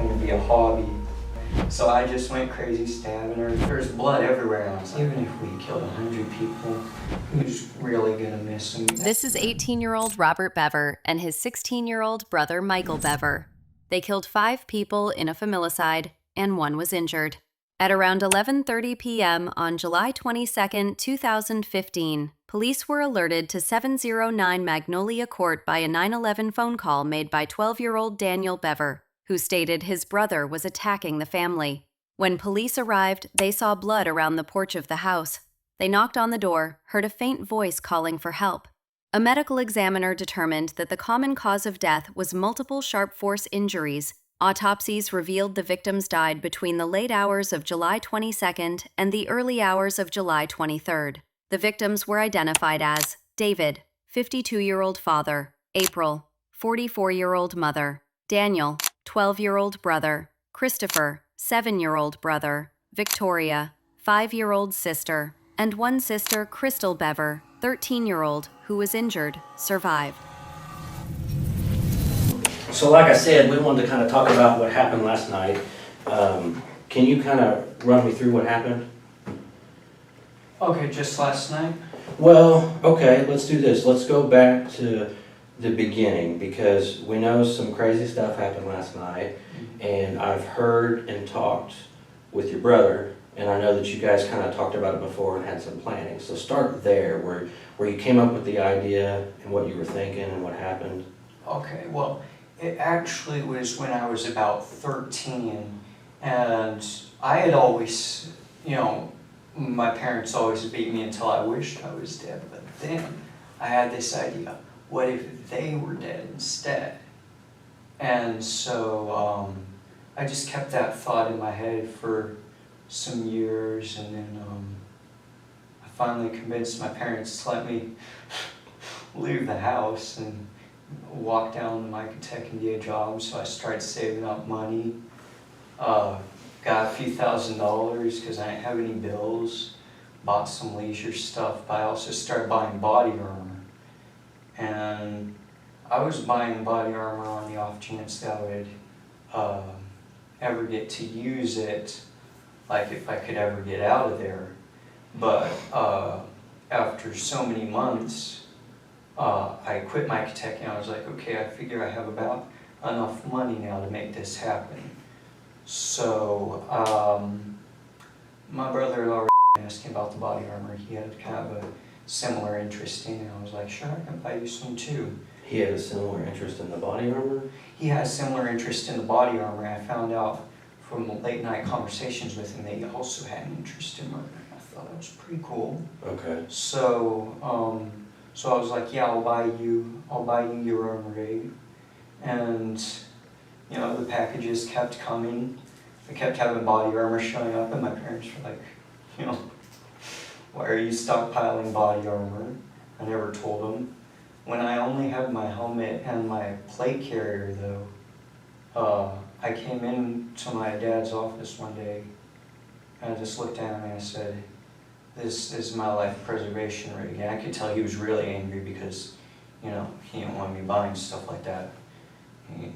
going to be a hobby. So I just went crazy stabbing her. There's blood everywhere. And I was like, even if we killed 100 people, who's really going to miss them? This is 18-year-old Robert Bever and his 16-year-old brother Michael Bever. They killed 5 people in a familicide, and 1 was injured. At around 11:30 p.m. on July 22, 2015, police were alerted to 709 Magnolia Court by a 911 phone call made by 12-year-old Daniel Bever, who stated his brother was attacking the family. When police arrived, they saw blood around the porch of the house. They knocked on the door, heard a faint voice calling for help. A medical examiner determined that the common cause of death was multiple sharp force injuries. Autopsies revealed the victims died between the late hours of July 22nd and the early hours of July 23rd. The victims were identified as David, 52-year-old father; April, 44-year-old mother; Daniel, 12-year-old brother; Christopher, 7-year-old brother; Victoria, 5-year-old sister; and one sister, Crystal Bever, 13-year-old, who was injured, survived. So like I said, we wanted to kind of talk about what happened last night. Can you kind of run me through what happened? Okay, just last night? Well, okay, let's do this. Let's go back to the beginning, because we know some crazy stuff happened last night, and I've heard and talked with your brother, and I know that you guys kind of talked about it before and had some planning. So start there, where you came up with the idea and what you were thinking and what happened. Okay, well, it actually was when I was about 13, and I had always, my parents always beat me until I wished I was dead, but then I had this idea, what if they were dead instead? And so I just kept that thought in my head for some years, and then I finally convinced my parents to let me leave the house and walk down to Michael Tech and get a job. So I started saving up money, got a few $1,000s because I didn't have any bills, bought some leisure stuff, but I also started buying body armor. And I was buying body armor on the off chance that I would ever get to use it, like if I could ever get out of there. But after so many months, I quit Michael Tech, and I was like, okay, I figure I have about enough money now to make this happen. So my brother had already asked me about the body armor. He had kind of a similar interest in it. I was like, sure, I can buy you some too. He had a similar interest in the body armor? He had a similar interest in the body armor. I found out from late night conversations with him that he also had an interest in murder. I thought that was pretty cool. Okay. So so I was like, yeah, I'll buy you your armor, Dave. And the packages kept coming. I kept having body armor showing up, and my parents were like, why are you stockpiling body armor? I never told them. When I only had my helmet and my plate carrier, though, I came into my dad's office one day, and I just looked at him and I said, this is my life preservation rig. And I could tell he was really angry because, he didn't want me buying stuff like that. He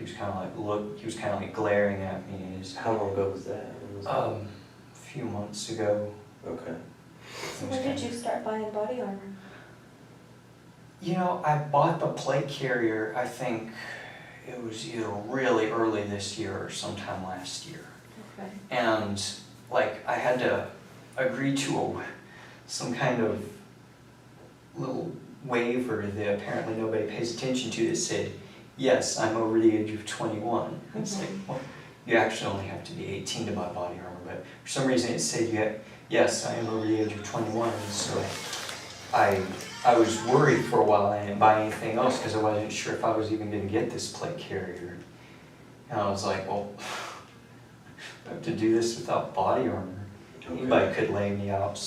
was kind of like glaring at me. How long ago was that? A few months ago. Okay. So when did you start buying body armor? I bought the plate carrier, I think it was either really early this year or sometime last year. Okay. And I had to agree to some kind of little waiver that apparently nobody pays attention to that said, yes, I'm over the age of 21. It's like, well, you actually only have to be 18 to buy body armor, but for some reason it said, yes, I am over the age of 21. And so I was worried for a while. I didn't buy anything else because I wasn't sure if I was even going to get this plate carrier. And I was like, well, I have to do this without body armor. Okay. Anybody could lay me out.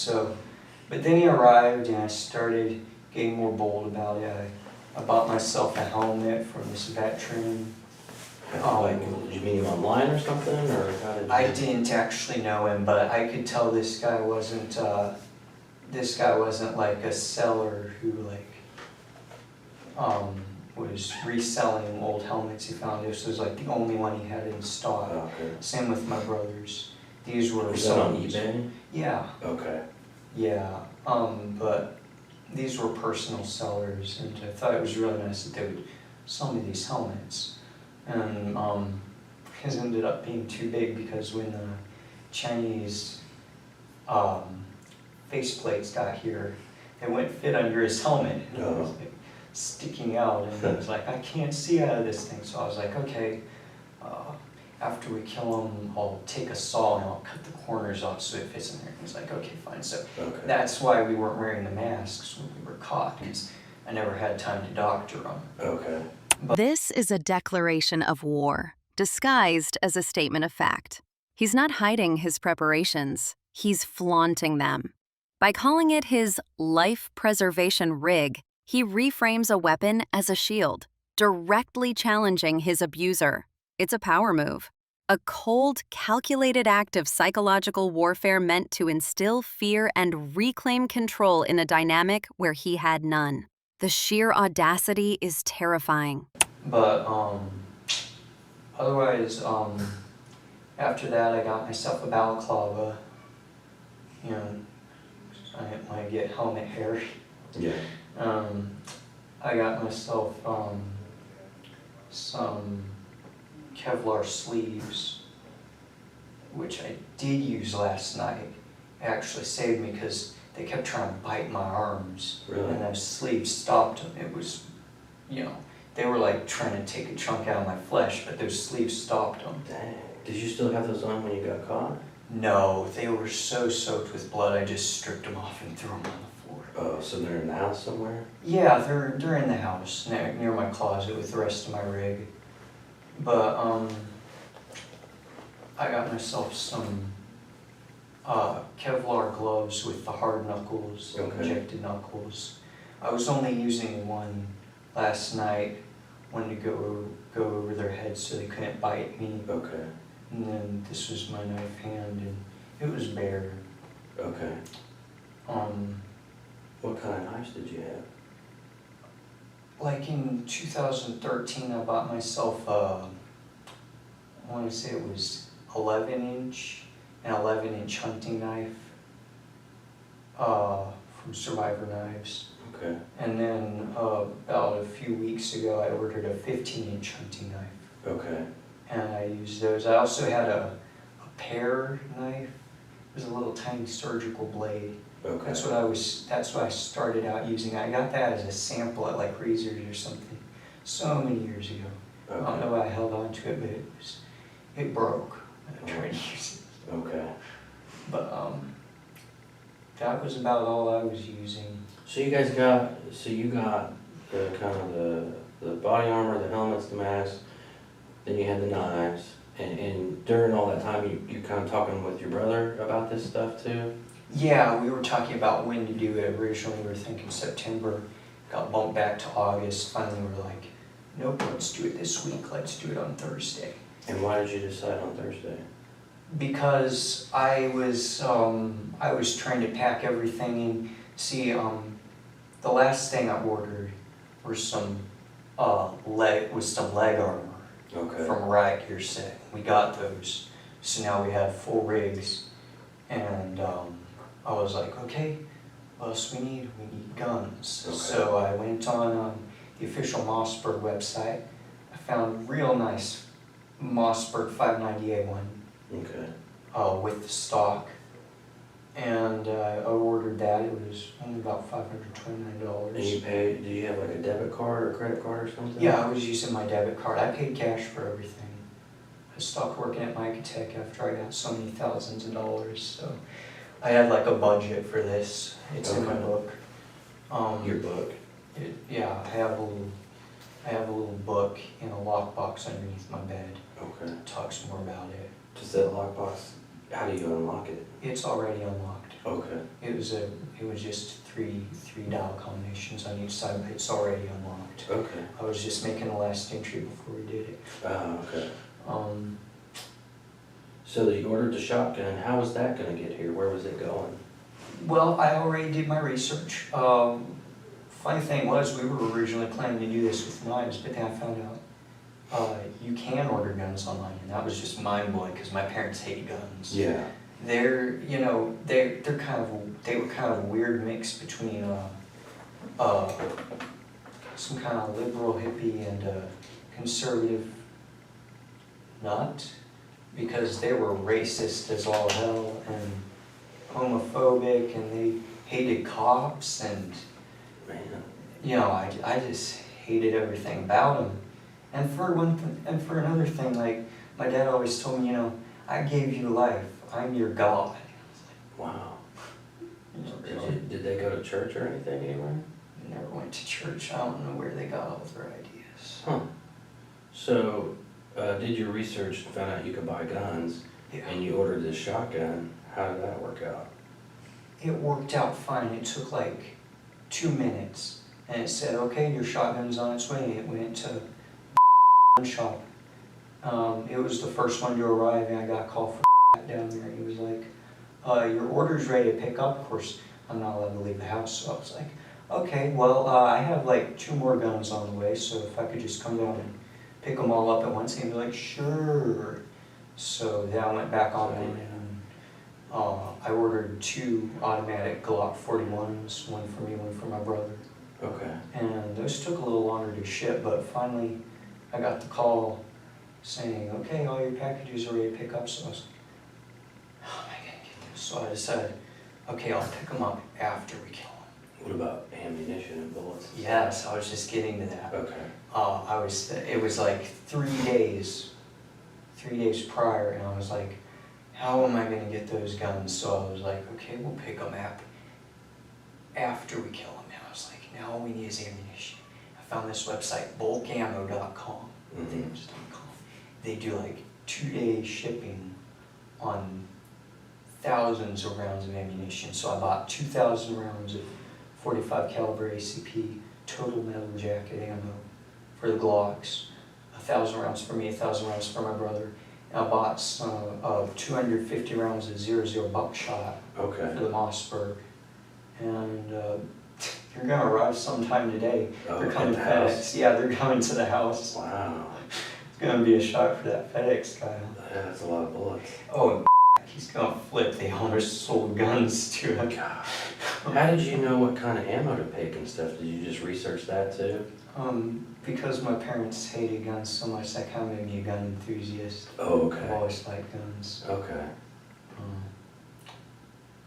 But then he arrived, and I started getting more bold about it. I bought myself a helmet from this veteran. Did you meet him online or something, or how did you? I didn't actually know him, but I could tell this guy wasn't like a seller who was reselling old helmets he found. This was like the only one he had in stock. Okay. Same with my brothers. These were Was that on eBay? Yeah. Okay. Yeah. But these were personal sellers, and I thought it was really nice that they would sell me these helmets. And his ended up being too big because when the Chinese faceplates got here, they wouldn't fit under his helmet. And it was like sticking out, and he was like, I can't see out of this thing. So I was like, okay, after we kill him, I'll take a saw and I'll cut the corners off so it fits in there. And he's like, okay, fine. So that's why we weren't wearing the masks when we were caught, because I never had time to doctor them. Okay. This is a declaration of war, disguised as a statement of fact. He's not hiding his preparations, he's flaunting them. By calling it his life preservation rig, he reframes a weapon as a shield, directly challenging his abuser. It's a power move, a cold, calculated act of psychological warfare meant to instill fear and reclaim control in a dynamic where he had none. The sheer audacity is terrifying. But otherwise, after that, I got myself a balaclava. You know, I didn't want to get helmet hair. Yeah. I got myself some Kevlar sleeves, which I did use last night. It actually saved me because they kept trying to bite my arms. Really? And those sleeves stopped them. It was, you know, they were like trying to take a chunk out of my flesh, but those sleeves stopped them. Dang. Did you still have those on when you got caught? No, they were so soaked with blood, I just stripped them off and threw them on the floor. Oh, so they're in the house somewhere? Yeah, they're in the house, near my closet with the rest of my rig. But I got myself some Kevlar gloves with the hard knuckles, injected knuckles. I was only using one last night, one to go over their heads so they couldn't bite me. Okay. And then this was my knife hand, and it was bare. Okay. What kind of knives did you have? Like in 2013, I bought myself I want to say it was 11-inch, an 11-inch hunting knife from Survivor Knives. Okay. And then about a few weeks ago, I ordered a 15-inch hunting knife. Okay. And I used those. I also had a pear knife. It was a little tiny surgical blade. Okay. That's what I started out using. I got that as a sample at like Razors or something so many years ago. Okay. I don't know why I held on to it, but it broke. I tried to use it. Okay. But that was about all I was using. So you got the kind of the body armor, the helmets, the masks, then you had the knives, and during all that time you kind of talking with your brother about this stuff too? Yeah, we were talking about when to do it. Originally we were thinking September, got bumped back to August. Finally we were like, nope, let's do it this week, let's do it on Thursday. And why did you decide on Thursday? Because I was trying to pack everything in. See, the last thing I ordered were some leg armor. Okay. From a riot gear set. We got those, so now we have full rigs, and I was like, okay, what else we need? We need guns. Okay. So I went on the official Mossberg website. I found a real nice Mossberg 590A one. Okay. With the stock, and I ordered that. It was only about $529. And you paid, do you have like a debit card or credit card or something? Yeah, I was using my debit card. I paid cash for everything. I stopped working at Micah Tech after I got so many thousands of dollars, so I had like a budget for this. It's in my book. Your book? Yeah, I have a little book in a lockbox underneath my bed. Okay. It talks more about it. Does that lockbox, how do you unlock it? It's already unlocked. Okay. It was just three dial combinations on each side, but it's already unlocked. Okay. I was just making the last entry before we did it. Okay. So you ordered the shotgun. How was that going to get here? Where was it going? Well, I already did my research. funny thing was, we were originally planning to do this with knives, but then I found out you can order guns online, and that was just mind blowing because my parents hate guns. Yeah. They're, you know, they were kind of a weird mix between some kind of liberal hippie and conservative nut, because they were racist as all hell and homophobic, and they hated cops, and Man. you know, I just hated everything about them. And for another thing, like my dad always told me, you know, I gave you life. I'm your God. Wow. You know, Did they go to church or anything anywhere? never went to church. I don't know where they got all their ideas. Huh. So, did your research and found out you could buy guns, Yeah. and you ordered this shotgun? How did that work out? It worked out fine. It took like 2 minutes, and it said, "Okay, your shotgun's on its way." It went to shop. It was the first one to arrive, and I got a call from down there. He was like, "Your order's ready to pick up." Of course, I'm not allowed to leave the house, so I was like, "Okay, well, I have like 2 more guns on the way, so if I could just come down and pick them all up at once," and he was like, "Sure." So then I went back online and I ordered 2 automatic Glock 41s, one for me, one for my brother. Okay. And those took a little longer to ship, but finally I got the call saying, "Okay, all your packages are ready to pick up." So I was like, "How am I gonna get this?" So I decided, okay, I'll pick them up after we kill them. What about ammunition and bullets? Yes, I was just getting to that. Okay. It was like 3 days prior, and I was like, how am I gonna get those guns? So I was like, okay, we'll pick them up after we kill them. And I was like, now all we need is ammunition. I found this website, bulkammo.com. They do like 2-day shipping on thousands of rounds of ammunition. So I bought 2,000 rounds of 45 caliber ACP total metal jacket ammo for the Glocks, 1,000 rounds for me, 1,000 rounds for my brother. And I bought some 250 rounds of 00 buckshot Okay. for the Mossberg. And they're gonna arrive sometime today. Oh, They're coming at to the house? FedEx. Yeah, they're coming to the house. Wow. It's gonna be a shock for that FedEx guy. Yeah, that's a lot of bullets. Oh, he's gonna flip. The owner sold guns to him. God. How did you know what kind of ammo to pick and stuff? Did you just research that too? Because my parents hated guns so much, that kind of made me a gun enthusiast. Oh, I've okay. always liked guns. Okay. Um,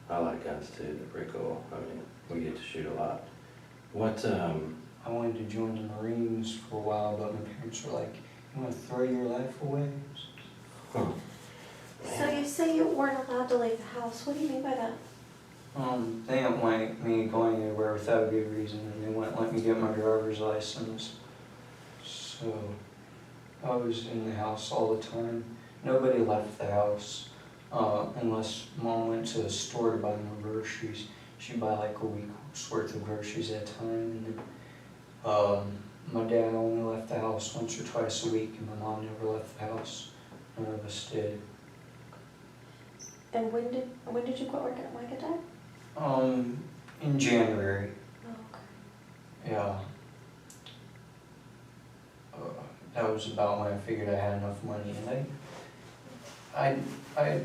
I like guns too. They're pretty cool. I mean, we get to shoot a lot. What, I wanted to join the Marines for a while, but my parents were like, "You want to throw your life away?" huh. So you say you weren't allowed to leave the house. What do you mean by that? They didn't want me going anywhere without a good reason, and they wouldn't let me get my driver's license. So I was in the house all the time. Nobody left the house unless Mom went to the store to buy more groceries. She'd buy like a week's worth of groceries at a time. And then, my dad only left the house once or twice a week, and my mom never left the house. None of us did. And when did you quit working at Micah Dad? In January. Oh, okay. Yeah. That was about when I figured I had enough money, and I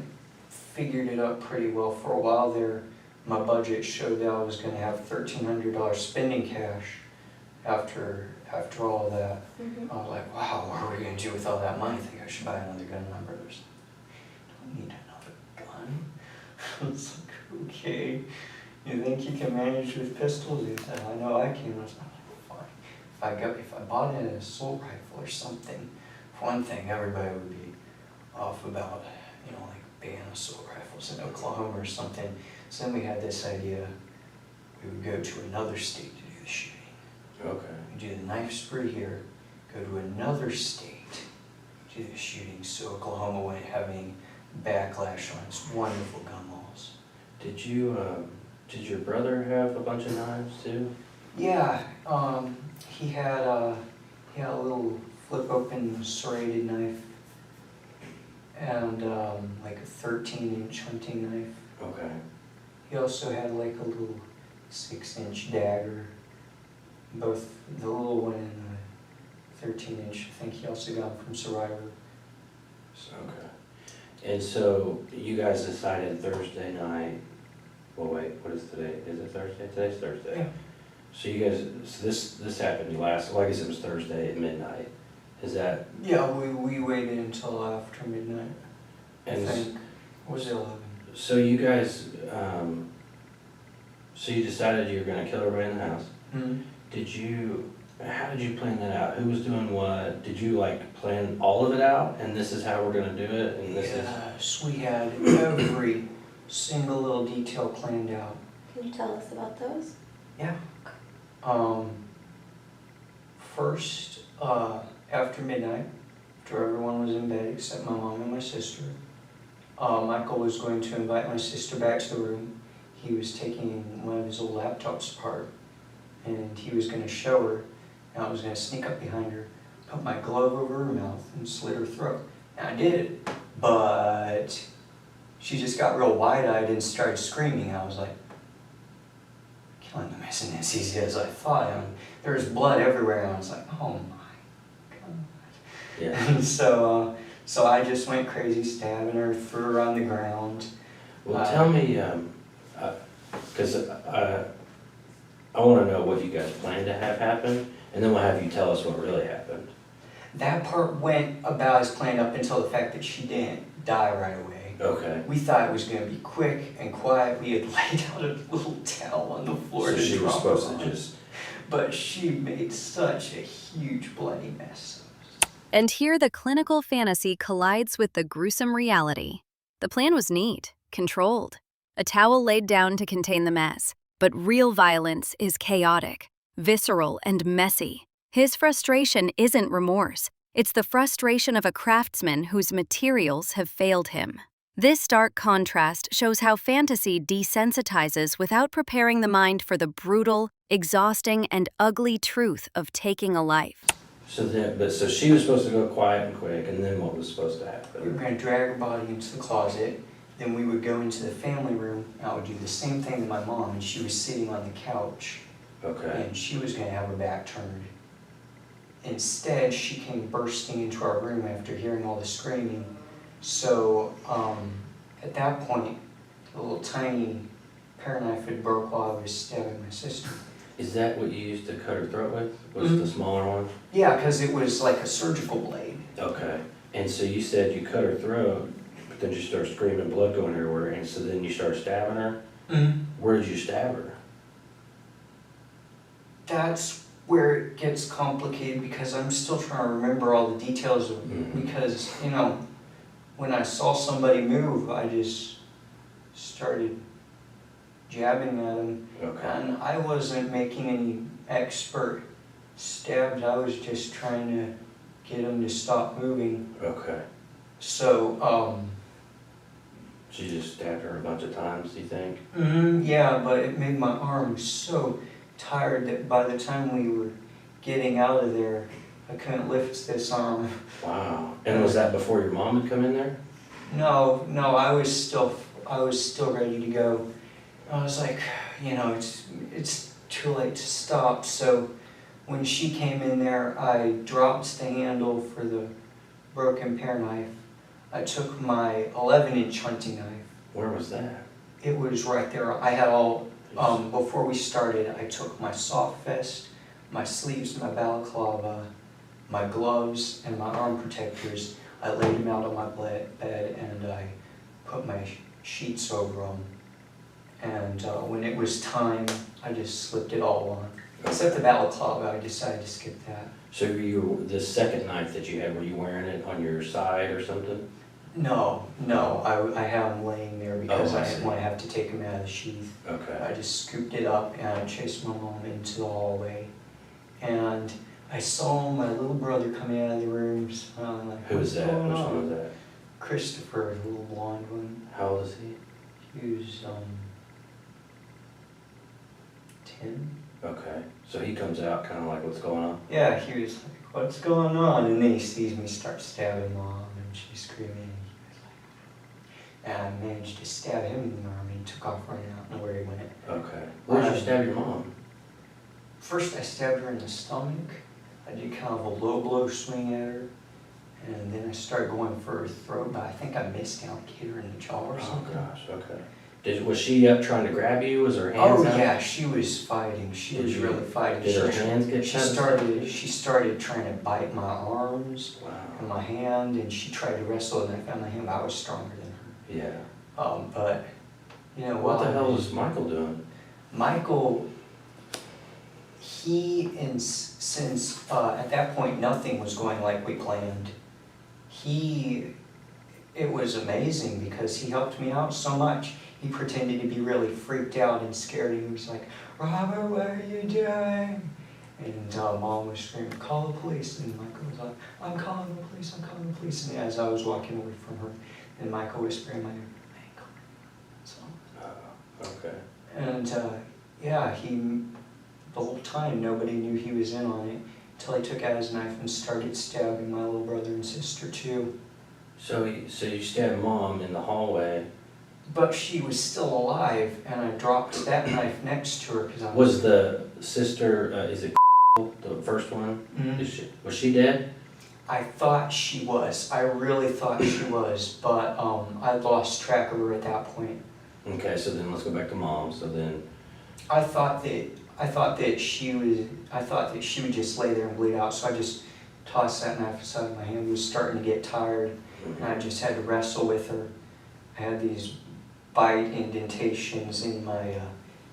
figured it up pretty well for a while there. My budget showed that I was going to have $1,300 spending cash after all that. Mm-hmm. I was like, wow, what are we going to do with all that money? I think I should buy another gun. My brother's like, don't need another gun. I was like, okay. You think you can manage with pistols? He said, I know I can. I was like, fine. If I bought an assault rifle or something, for one thing, everybody would be off about, like ban assault rifles in Oklahoma or something. So then we had this idea, we would go to another state to do the shooting. Okay. We do the knife spree here, go to another state, do the shooting, so Oklahoma wouldn't have any backlash on its wonderful gun laws. Did your brother have a bunch of knives too? Yeah, he had a little flip open serrated knife and like a 13-inch hunting knife. Okay. He also had like a little 6-inch dagger both the little one and the 13-inch. I think he also got them from Survivor. Okay. And so you guys decided Thursday night, well wait, what is today? Is it Thursday? Today's Thursday. Yeah. So you guys, so this happened last, well I guess it was Thursday at midnight. Is that? Yeah, we waited until after midnight. And I think. Was it 11? so you guys, so you decided you were gonna kill everybody in the house. Mm-hmm. How did you plan that out? Who was doing what? Did you like plan all of it out and this is how we're gonna do it and this is? Yes, we had every single little detail planned out. Can you tell us about those? Yeah. First, after midnight, after everyone was in bed except my mom and my sister, Michael was going to invite my sister back to the room. He was taking one of his old laptops apart, and he was going to show her, and I was going to sneak up behind her, put my glove over her mouth, and slit her throat. And I did it, but she just got real wide-eyed and started screaming. I was like, killing them isn't as easy as I thought. I mean, there was blood everywhere, and I was like, oh my God. Yeah. And so I just went crazy, stabbing her, threw her on the ground. Well, tell me, because I want to know what you guys planned to have happen, and then we'll have you tell us what really happened. That part went about as planned up until the fact that she didn't die right away. Okay. We thought it was going to be quick and quiet. We had laid out a little towel on the floor So to she was drop supposed her to on. just... But she made such a huge bloody mess. And here the clinical fantasy collides with the gruesome reality. The plan was neat, controlled, a towel laid down to contain the mess. But real violence is chaotic, visceral, and messy. His frustration isn't remorse. It's the frustration of a craftsman whose materials have failed him. This stark contrast shows how fantasy desensitizes without preparing the mind for the brutal, exhausting, and ugly truth of taking a life. So she was supposed to go quiet and quick, and then what was supposed to We were happen? going to drag her body into the closet. Then we would go into the family room. And I would do the same thing to my mom, and she was sitting on the couch. Okay. And she was going to have her back turned. Instead, she came bursting into our room after hearing all the screaming. So at that point, the little tiny pair knife had broke while I was stabbing my sister. Is that what you used to cut her throat with? Was the smaller one? Yeah, because it was like a surgical blade. Okay. And so you said you cut her throat, but then she started screaming, blood going everywhere, and so then you started stabbing her? Where did you stab her? That's where it gets complicated because I'm still trying to remember all the details of because, you know, when I saw somebody move, I just started jabbing at them. Okay. And I wasn't making any expert stabs. I was just trying to get them to stop moving. Okay. So, She just stabbed her a bunch of times, do you think? yeah, but it made my arm so tired that by the time we were getting out of there, I couldn't lift this arm. Wow. And was that before your mom had come in there? No, I was still ready to go. I was like, you know, it's too late to stop. So when she came in there, I dropped the handle for the broken pear knife. I took my 11-inch hunting knife. Where was that? It was right there. I had all, before we started, I took my soft vest, my sleeves, my balaclava, my gloves, and my arm protectors. I laid them out on my bed and I put my sheets over them. And when it was time, I just slipped it all on. Except the balaclava, I decided to skip that. So the second knife that you had, were you wearing it on your side or something? No, I had them laying there because I didn't want to have to take them out of the sheath. Okay. I just scooped it up and I chased my mom into the hallway. And I saw my little brother coming out of the room. So I'm like, Who was that? going Which on? one was that? Christopher, the little blonde one. How old is he? He was 10. Okay. So he comes out kind of like, what's going on? Yeah, he was like, what's going on? And then he sees me start stabbing mom and she's screaming. And I managed to stab him in the arm and he took off running. I don't know where he went. Okay. Where did you stab your mom? first I stabbed her in the stomach. I did kind of a low blow swing at her. And then I started going for her throat, but I think I missed and like hit her in the jaw or something. Oh gosh, okay. Was she up trying to grab you? Was her hands Oh out? yeah, she was fighting. She was really fighting. Did her hands get She started trying to bite my arms and my hand, and she tried to wrestle, and I found my hand, but I was stronger than her. Yeah. But you know what the hell was Michael doing? Michael, since at that point nothing was going like we planned, it was amazing because he helped me out so much. He pretended to be really freaked out and scared. He was like, "Robert, what are you doing?" And Mom was screaming, "Call the police." And Michael was like, "I'm calling the police, I'm calling the police." And as I was walking away from her, and Michael whispered in my ear, "Michael." So, okay. and yeah, the whole time nobody knew he was in on it until he took out his knife and started stabbing my little brother and sister too. So you stabbed Mom in the hallway. But she was still alive, and I dropped that knife next to her because I Was the sister, is it the first one? Mm-hmm. Was she dead? I thought she was. I really thought she was, but I lost track of her at that point. Okay, so then let's go back to Mom. So then, I thought that she would just lay there and bleed out. So I just tossed that knife aside. My hand was starting to get tired, and I just had to wrestle with her. I had these bite indentations in my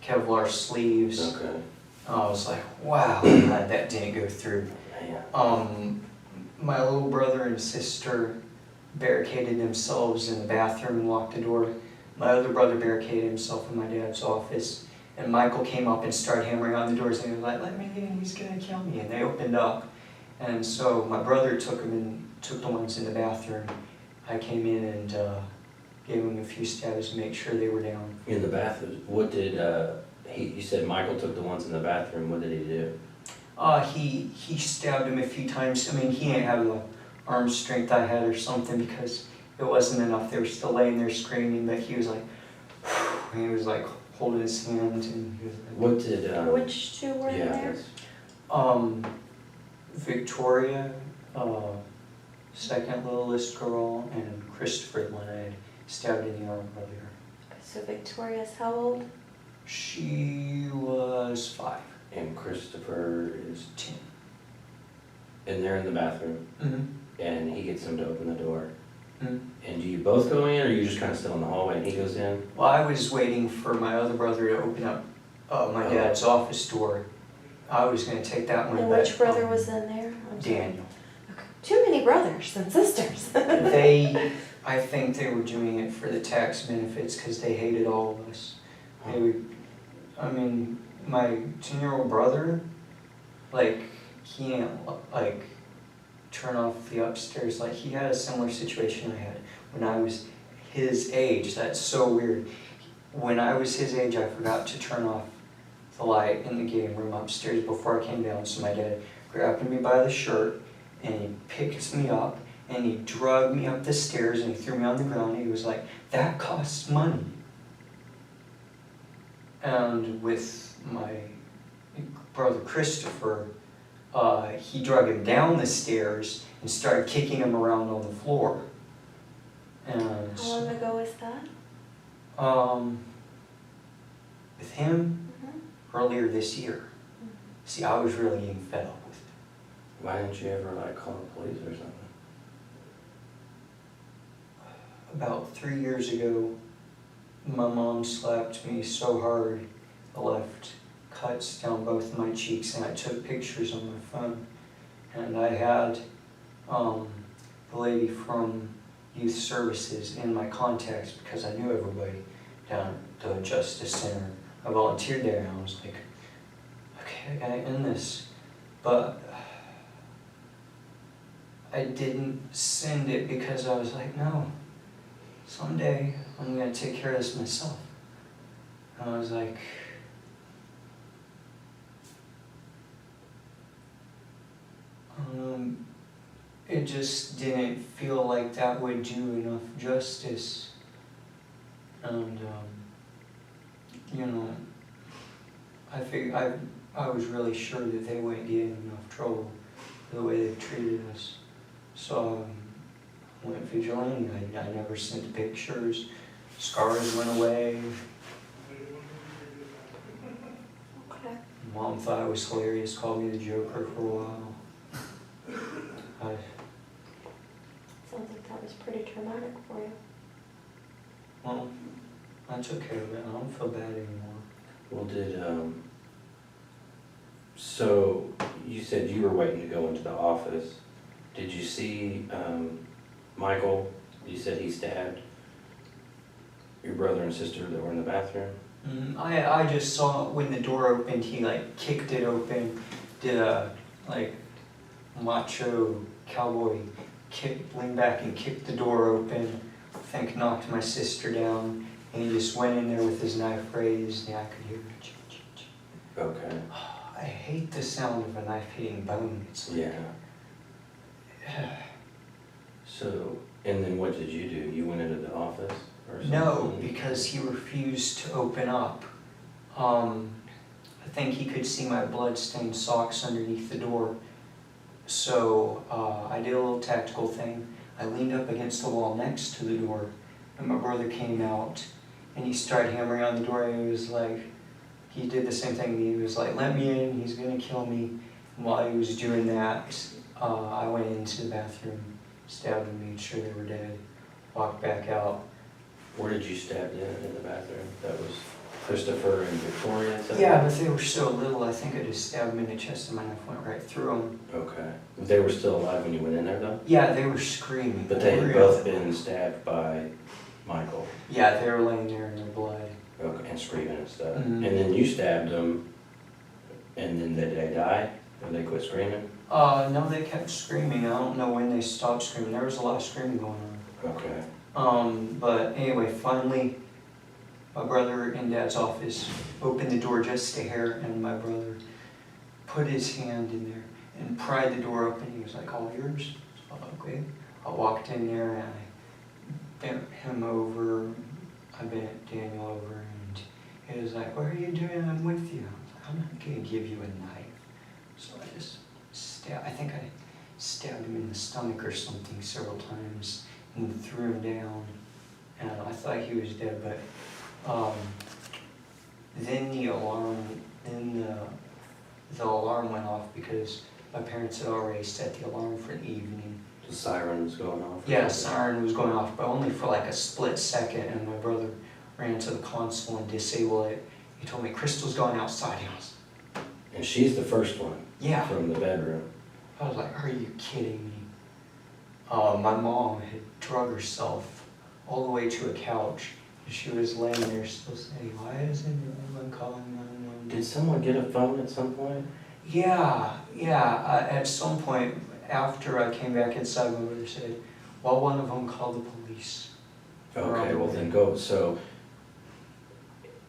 Kevlar sleeves. okay. I was like, wow, glad that didn't go through. Man. My little brother and sister barricaded themselves in the bathroom and locked the door. My other brother barricaded himself in my dad's office. And Michael came up and started hammering on the doors and he was like, "Let me in, he's gonna kill me." And they opened up. And so my brother took the ones in the bathroom. I came in and gave him a few stabs to make sure they were down. In the bathroom, what did, you said Michael took the ones in the bathroom, what did he do? He stabbed him a few times. I mean, he didn't have the arm strength I had or something because it wasn't enough. They were still laying there screaming, but he was like, he was like holding his hand and he was like, What did, Which two were there? Victoria, second littlest girl, and Christopher, the one I had stabbed in the arm earlier. So Victoria's how old? She was 5. And Christopher is 10. and they're in the bathroom, Mm-hmm. and he gets them to open the door. Mm-hmm. And do you both go in, or are you just kind of still in the hallway and he goes in? Well, I was waiting for my other brother to open up my dad's office door. I was going to take that one. And but, which brother was in there? I'm sorry. Daniel. Okay. Too many brothers and sisters. I think they were doing it for the tax benefits because they hated all of us. They would, I mean, my 10-year-old brother, like, he didn't, like, turn off the upstairs. Like, he had a similar situation I had when I was his age. That's so weird. When I was his age, I forgot to turn off the light in the game room upstairs before I came down. So my dad grabbed me by the shirt, and he picked me up, and he dragged me up the stairs, and he threw me on the ground. He was like, "That costs money." And with my brother Christopher, he dragged him down the stairs and started kicking him around on the floor. And How long ago was that? with him, earlier this year. See, I was really getting fed up with it. Why didn't you ever, like, call the police or something? About 3 years ago, my mom slapped me so hard I left cuts down both of my cheeks, and I took pictures on my phone. And I had the lady from Youth Services in my contacts because I knew everybody down at the Justice Center. I volunteered there, and I was like, okay, I gotta end this. But I didn't send it because I was like, no, someday I'm gonna take care of this myself. And I was like, it just didn't feel like that would do enough justice. And, you know, I was really sure that they wouldn't get in enough trouble for the way they treated us. So I went vigilante. I never sent pictures. Scars went away. Okay. Mom thought it was hilarious, called me the Joker for a while. Sounds like that was pretty traumatic for you. Well, I took care of it. I don't feel bad anymore. Well, so you said you were waiting to go into the office. Did you see Michael? You said he stabbed your brother and sister that were in the bathroom? I just saw when the door opened, he like kicked it open, did a like macho cowboy kick, leaned back and kicked the door open. I think knocked my sister down, and he just went in there with his knife raised, and I could hear it. Okay. I hate the sound of a knife hitting bone. It's like, Yeah. So, and then what did you do? You went into the office or something? no, because he refused to open up. I think he could see my blood-stained socks underneath the door. So I did a little tactical thing. I leaned up against the wall next to the door, and my brother came out, and he started hammering on the door, and he was like, he did the same thing. He was like, let me in, he's gonna kill me. And while he was doing that, I went into the bathroom, stabbed them, made sure they were dead, walked back out. Where did you stab them in the bathroom? That was Christopher and Victoria? is that Yeah, right? but they were so little, I think I just stabbed them in the chest, and my knife went right through them. Okay. They were still alive when you went in there though? Yeah, they were screaming. But they had Really. both been stabbed by Michael. Yeah, they were laying there in their blood. Okay, and screaming and stuff. Mhm. And then you stabbed them, and then did they die? Or they quit screaming? No, they kept screaming. I don't know when they stopped screaming. There was a lot of screaming going on. Okay. But anyway, finally, my brother in Dad's office opened the door just a hair, and my brother put his hand in there and pried the door open. He was like, all yours? So, okay. I walked in there and I bent him over. I bent Daniel over, and he was like, what are you doing? I'm with you. I was like, I'm not going to give you a knife. So I just I think I stabbed him in the stomach or something several times and threw him down. And I thought he was dead, but then the alarm went off because my parents had already set the alarm for the evening. The siren was going off? Yeah, siren was going off, but only for like a split second, and my brother ran to the console and disabled it. He told me, Crystal's going outside. I was, And she's the first one yeah. from the bedroom. I was like, are you kidding me? My mom had drug herself all the way to a couch. And she was laying there still saying, why isn't anyone calling 911? Did someone get a phone at some point? Yeah. At some point, after I came back inside, my mother said, well, one of them called the police. Okay, well then go. So,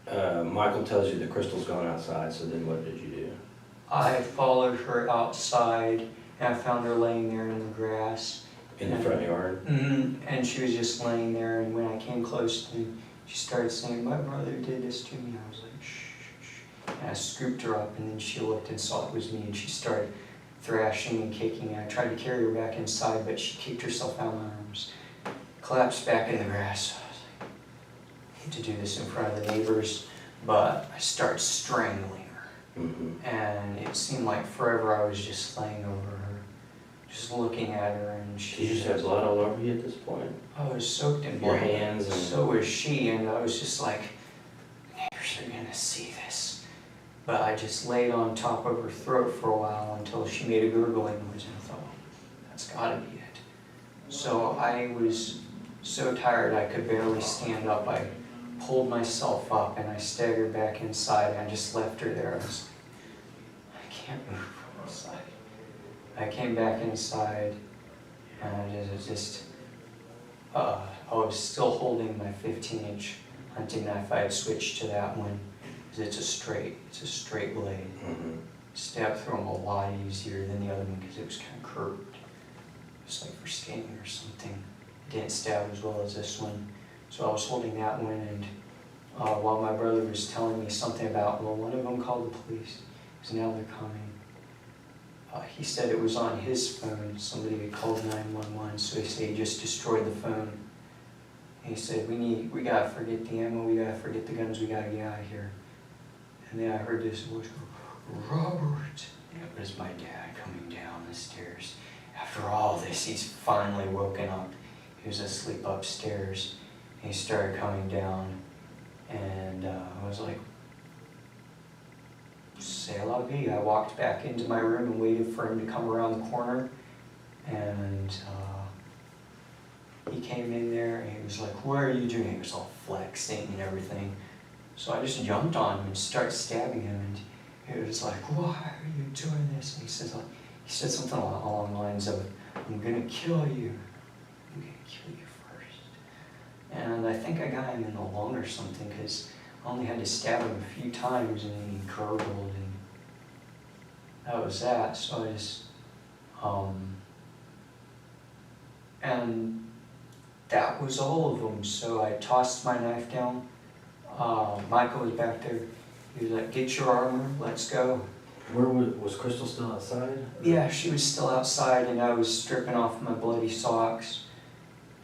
Michael tells you that Crystal's gone outside, so then what did you do? I followed her outside, and I found her laying there in the grass. In the front yard? And she was just laying there, and when I came close to me, she started saying, my brother did this to me. I was like, shh, shh. And I scooped her up, and then she looked and saw it was me, and she started thrashing and kicking. And I tried to carry her back inside, but she kicked herself out of my arms, collapsed back in the grass. I was like, I hate to do this in front of the neighbors, but I started strangling her. Mm-hmm. And it seemed like forever I was just laying over her, just looking at her, and she Did you just have blood all over you at this point? I was soaked in blood. Your hands and... So was she, and I was just like, neighbors are gonna see this. But I just laid on top of her throat for a while until she made a gurgling noise, and I thought, that's gotta be it. So I was so tired I could barely stand up. I pulled myself up and I staggered back inside, and I just left her there. I was like, I can't move from inside. I came back inside, and I was still holding my 15-inch hunting knife. I had switched to that one because it's a straight blade. Mm-hmm. Stabbed through them a lot easier than the other one because it was kind of curved. Just like for scanning or something. It didn't stab as well as this one. So I was holding that one, and while my brother was telling me something about, well, one of them called the police, because now they're coming. He said it was on his phone. Somebody had called 911, so he said he just destroyed the phone. And he said, we gotta forget the ammo, we gotta forget the guns, we gotta get out of here. And then I heard this voice go, Robert. And it was my dad coming down the stairs. After all this, he's finally woken up. He was asleep upstairs. And he started coming down. And I was like, c'est la vie. I walked back into my room and waited for him to come around the corner. And he came in there and he was like, what are you doing? He was all flexing and everything. So I just jumped on him and started stabbing him. And he was like, why are you doing this? And he said something along the lines of, I'm gonna kill you. I'm gonna kill you first. And I think I got him in the lung or something, because I only had to stab him a few times and then he gurgled, and that was that. So I just, and that was all of them. So I tossed my knife down. Michael was back there. He was like, get your armor, let's go. Where was Crystal still outside? Yeah, she was still outside, and I was stripping off my bloody socks.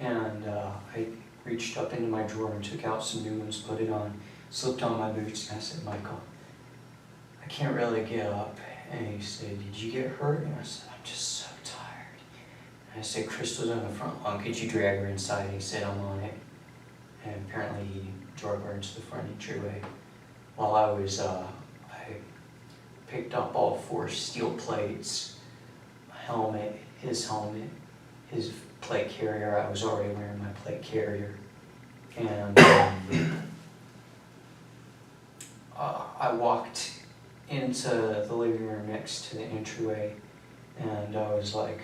And I reached up into my drawer and took out some new ones, put it on, slipped on my boots, and I said, Michael, I can't really get up. And he said, did you get hurt? And I said, I'm just so tired. And I said, Crystal's on the front lawn, could you drag her inside? And he said, I'm on it. And apparently he drug her into the front entryway. While I was, I picked up all 4 steel plates, my helmet, his plate carrier. I was already wearing my plate carrier. And I walked into the living room next to the entryway, and I was like,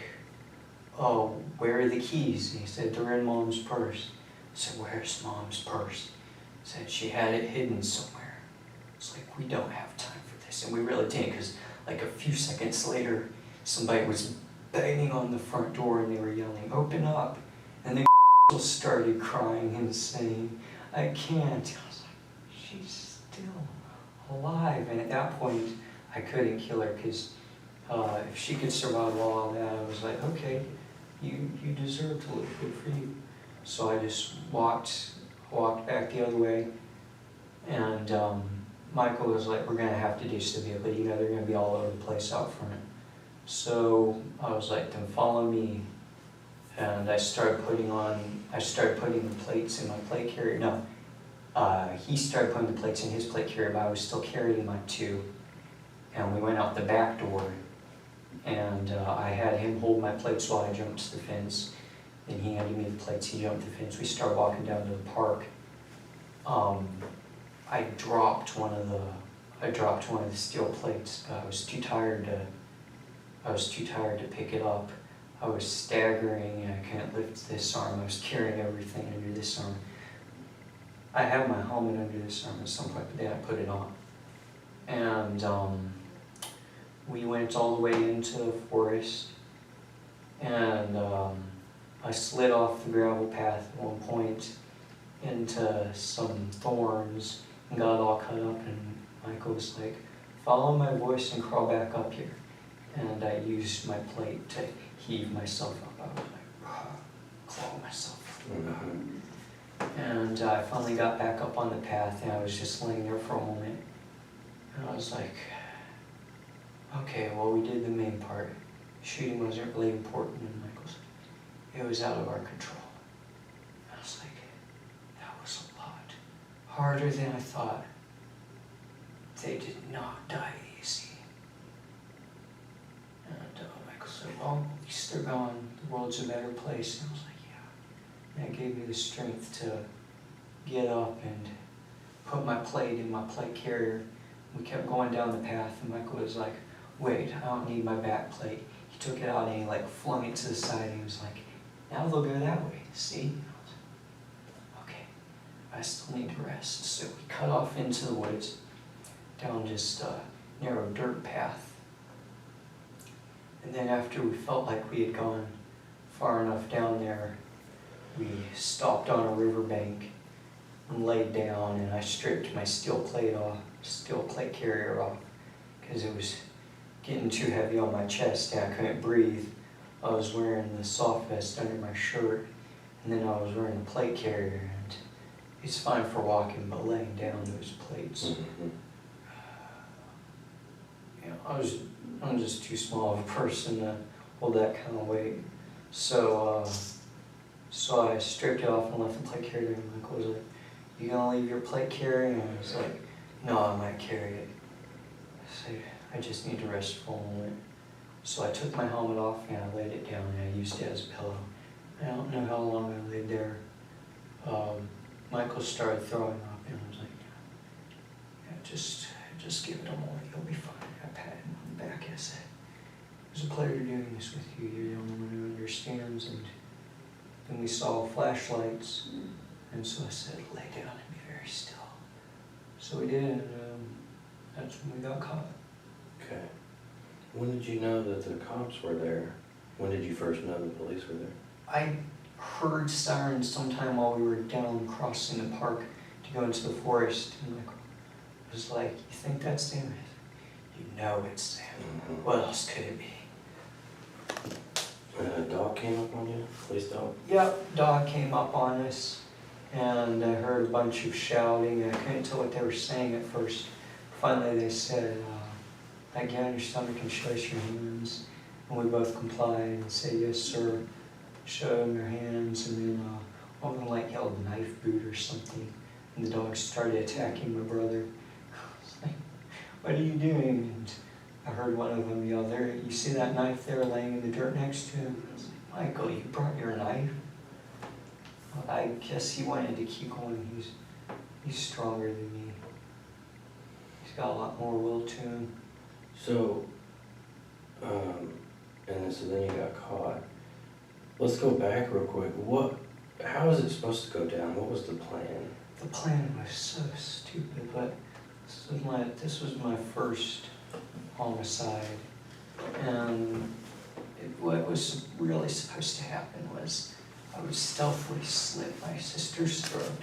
oh, where are the keys? And he said, they're in Mom's purse. I said, where's Mom's purse? He said, she had it hidden somewhere. It's like, we don't have time for this. And we really didn't, because like a few seconds later, somebody was banging on the front door and they were yelling, open up. And then started crying and saying, I can't. I was like, she's still alive. And at that point, I couldn't kill her, because if she could survive all that, I was like, okay, you deserve to live, good for you. So I just walked back the other way, and Michael was like, we're gonna have to do civility, you know, they're gonna be all over the place out front. So I was like, then follow me. And I started putting the plates in my plate carrier. No, he started putting the plates in his plate carrier, but I was still carrying my 2. And we went out the back door, and I had him hold my plates while I jumped to the fence. Then he handed me the plates, he jumped the fence. We started walking down to the park. I dropped one of the steel plates, but I was too tired to pick it up. I was staggering and I couldn't lift this arm. I was carrying everything under this arm. I had my helmet under this arm at some point, but then I put it on. And we went all the way into the forest, and I slid off the gravel path at one point into some thorns and got all cut up, and Michael was like, follow my voice and crawl back up here. And I used my plate to heave myself up. I was like, claw myself up. And I finally got back up on the path, and I was just laying there for a moment. And I was like, okay, well, we did the main part. Shooting wasn't really important. And Michael said, it was out of our control. I was like, that was a lot harder than I thought. They did not die easy. And Michael said, well, at least they're gone. The world's a better place. And I was like, yeah. And that gave me the strength to get up and put my plate in my plate carrier. We kept going down the path, and Michael was like, wait, I don't need my back plate. He took it out and he like flung it to the side, and he was like, now they'll go that way, see? And I was like, okay, I still need to rest. So we cut off into the woods, down just a narrow dirt path. And then after we felt like we had gone far enough down there, we stopped on a riverbank and laid down, and I stripped my steel plate carrier off, because it was getting too heavy on my chest and I couldn't breathe. I was wearing the soft vest under my shirt, and then I was wearing a plate carrier, and it's fine for walking, but laying down those plates. Mm-hmm. You know, I'm just too small of a person to hold that kind of weight. So I stripped it off and left the plate carrier, and Michael was like, "You gonna leave your plate carrier?" And I was like, "No, I might carry it." I said, "I just need to rest for a moment." So I took my helmet off and I laid it down and I used it as a pillow. I don't know how long I laid there. Michael started throwing up and I was like, "Yeah, just give it a moment, you'll be fine." I patted him on the back and I said, "It was a pleasure doing this with you. You're the only one who understands." And then we saw flashlights, and so I said, "Lay down and be very still." So we did, and that's when we got caught. Okay. When did you know that the cops were there? When did you first know the police were there? I heard sirens sometime while we were down crossing the park to go into the forest, and Michael was like, "You think that's them?" I said, "You know it's them. Mm-hmm. What else could it be?" A dog came up on you? Police dog? Yep, dog came up on us, and I heard a bunch of shouting, and I couldn't tell what they were saying at first. Finally they said, "Like, get on your stomach and show us your hands." And we both complied and said, "Yes, sir." Showed them their hands, and then one of them like yelled "knife boot" or something, and the dog started attacking my brother. I was like, "What are you doing?" And I heard one of them yell, "There, you see that knife there laying in the dirt next to him?" I was like, "Michael, you brought your knife?" Well, I guess he wanted to keep going. He's stronger than me. He's got a lot more will to him. So, so then you got caught. Let's go back real quick. How was it supposed to go down? What was the plan? The plan was so stupid, but this was my first homicide, and what was really supposed to happen was I would stealthily slit my sister's throat,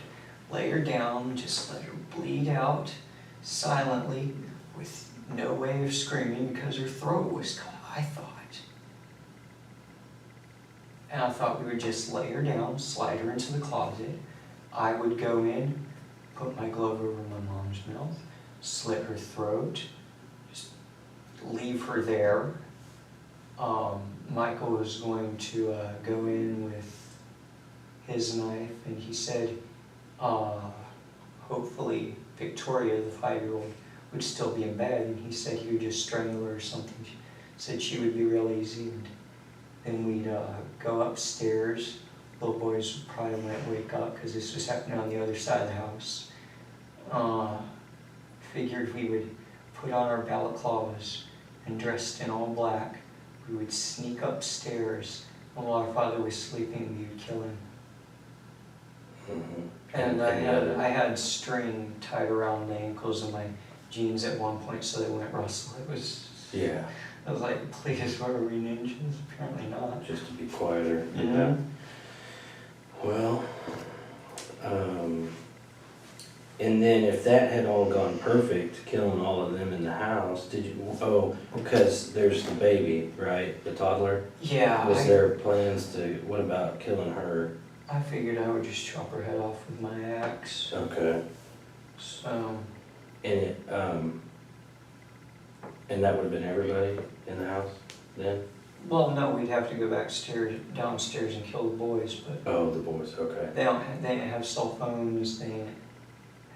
lay her down, just let her bleed out silently with no way of screaming because her throat was cut, I thought. And I thought we would just lay her down, slide her into the closet. I would go in, put my glove over my mom's mouth, slit her throat, just leave her there. Michael was going to go in with his knife, and he said hopefully Victoria, the 5-year-old, would still be in bed, and he said he would just strangle her or something. He said she would be real easy, and then we'd go upstairs. Little boys probably might wake up because this was happening on the other side of the house. Figured we would put on our balaclavas and dressed in all black. We would sneak upstairs, and while our father was sleeping, we would kill him. Mm-hmm. And I had string tied around the ankles of my jeans at one point so they wouldn't rustle. Yeah. I was like, "Please, were we ninjas?" Apparently not. Just to be quieter. Yeah. Well, and then if that had all gone perfect, killing all of them in the house, because there's the baby, right? The toddler? Yeah. Was there plans what about killing her? I figured I would just chop her head off with my axe. Okay. So. And that would have been everybody in the house then? Well, no, we'd have to go downstairs and kill the boys, but. Oh, the boys, okay. They didn't have cell phones. They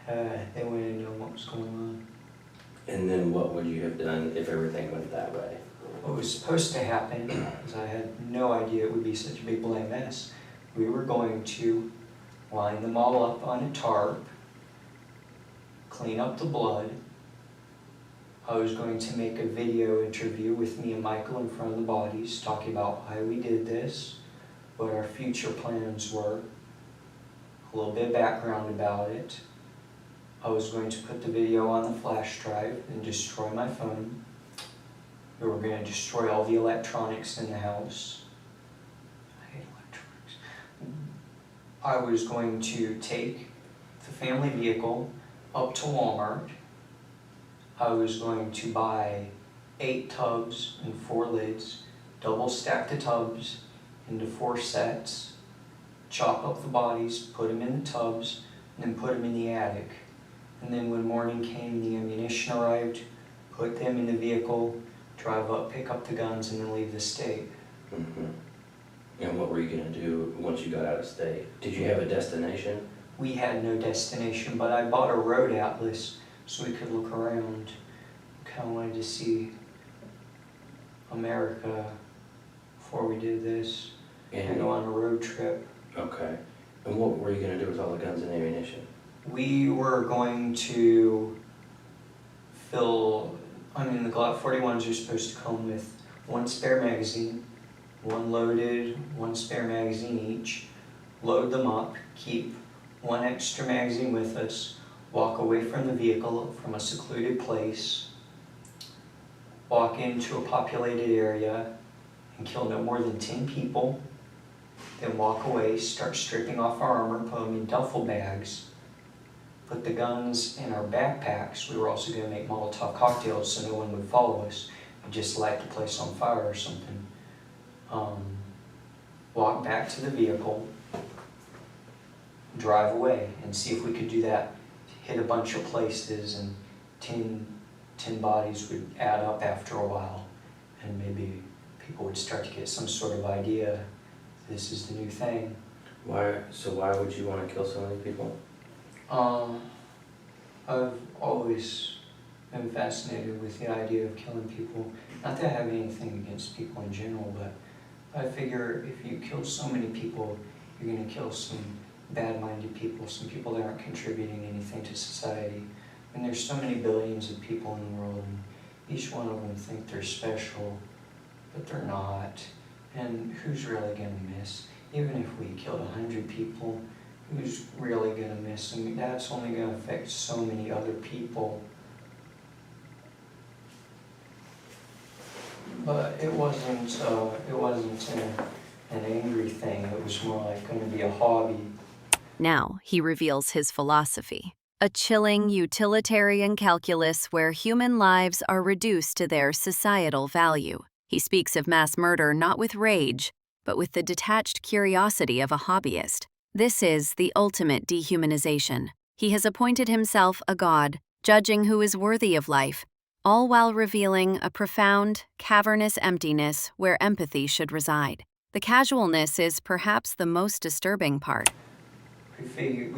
wouldn't know what was going on. And then what would you have done if everything went that way? What was supposed to happen, because I had no idea it would be such a big bloody mess, we were going to line them all up on a tarp, clean up the blood. I was going to make a video interview with me and Michael in front of the bodies, talking about why we did this, what our future plans were, a little bit of background about it. I was going to put the video on the flash drive and destroy my phone. We were going to destroy all the electronics in the house. I hate electronics. I was going to take the family vehicle up to Walmart, I was going to buy 8 tubs and 4 lids, double stack the tubs into 4 sets, chop up the bodies, put them in the tubs, and then put them in the attic. And then when morning came, the ammunition arrived, put them in the vehicle, drive up, pick up the guns, and then leave the state. Mm-hmm. And what were you going to do once you got out of state? Did you have a destination? We had no destination, but I bought a road atlas so we could look around. Kind of wanted to see America before we did this and go on a road trip. Okay. And what were you going to do with all the guns and ammunition? We were going to the Glock 41s are supposed to come with 1 spare magazine, 1 loaded, 1 spare magazine each. Load them up, keep 1 extra magazine with us, walk away from the vehicle from a secluded place, walk into a populated area and kill no more than 10 people, then walk away, start stripping off our armor, put them in duffel bags, put the guns in our backpacks. We were also going to make Molotov cocktails so no one would follow us. We'd just light the place on fire or something. Walk back to the vehicle, drive away, and see if we could do that. Hit a bunch of places, and 10 bodies would add up after a while, and maybe people would start to get some sort of idea this is the new thing. Why would you want to kill so many people? I've always been fascinated with the idea of killing people. Not that I have anything against people in general, but I figure if you kill so many people, you're going to kill some bad-minded people, some people that aren't contributing anything to society. And there's so many billions of people in the world, and each one of them think they're special, but they're not. And who's really going to miss? Even if we killed 100 people, who's really going to miss? I mean, that's only going to affect so many other people. But it wasn't an angry thing. It was more like going to be a hobby. Now he reveals his philosophy, a chilling utilitarian calculus where human lives are reduced to their societal value. He speaks of mass murder not with rage, but with the detached curiosity of a hobbyist. This is the ultimate dehumanization. He has appointed himself a god, judging who is worthy of life, all while revealing a profound, cavernous emptiness where empathy should reside. The casualness is perhaps the most disturbing part. We